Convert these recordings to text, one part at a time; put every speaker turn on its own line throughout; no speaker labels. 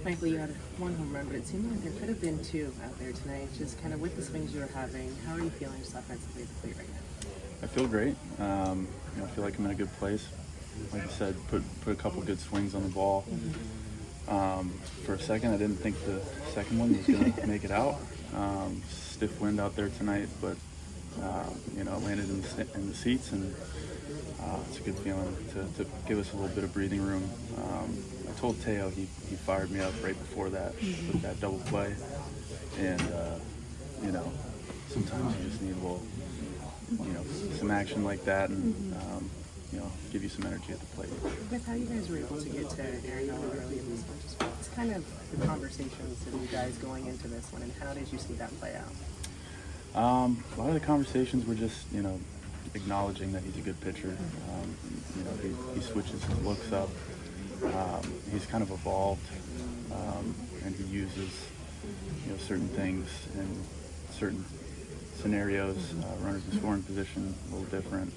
Thankfully, you had one home run, but it seemed like there could have been two out there tonight. Just kind of with the swings you were having, how are you feeling just offensively at the plate right now?
I feel great. I feel like I'm in a good place. Like I said, put a couple good swings on the ball. For a second, I didn't think the second one was going to make it out. Stiff wind out there tonight, but landed in the seats, and it's a good feeling to give us a little bit of breathing room. I told Teo he fired me up right before that with that double play, and sometimes you just need a little, some action like that, and give you some energy at the plate.
With how you guys were able to get to Aaron Nola early in this one, what's kind of the conversations of you guys going into this one, and how did you see that play out?
A lot of the conversations were just, acknowledging that he's a good pitcher. He switches his looks up. He's kind of evolved, and he uses, certain things in certain scenarios. Runners in scoring position, a little different.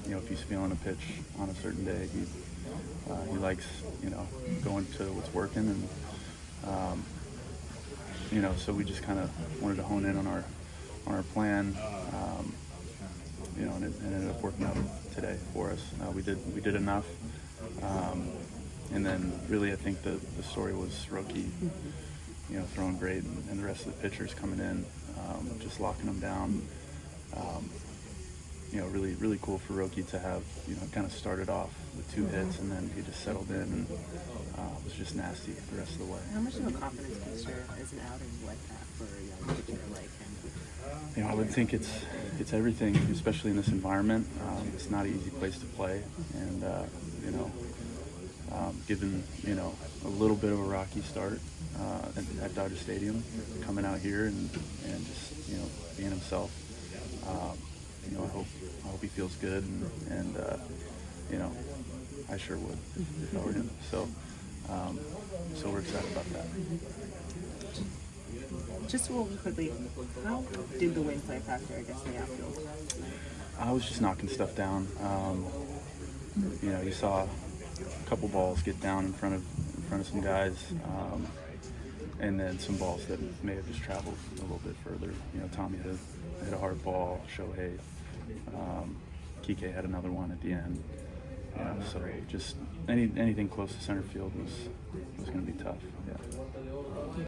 If he's feeling a pitch on a certain day, he likes, going to what's working, and so we just kind of wanted to hone in on our plan, and it ended up working out today for us. We did enough, and then really I think the story was Roki, throwing great, and the rest of the pitchers coming in, just locking them down. Really cool for Roki to have, kind of started off with two hits, and then he just settled in and was just nasty the rest of the way.
How much of a confidence booster is an outing like that for a young pitcher like him?
I would think it's everything, especially in this environment. It's not an easy place to play, and given a little bit of a rocky start at Dodger Stadium, coming out here and just being himself. I hope he feels good, and I sure would if I were him. So we're excited about that.
Just real quickly, how did the wind play a factor, I guess, in the outfield?
I was just knocking stuff down. You saw a couple balls get down in front of some guys, and then some balls that may have just traveled a little bit further. Tommy hit a hard ball. Shohei, Kike had another one at the end. So just anything close to center field was going to be tough. Yeah.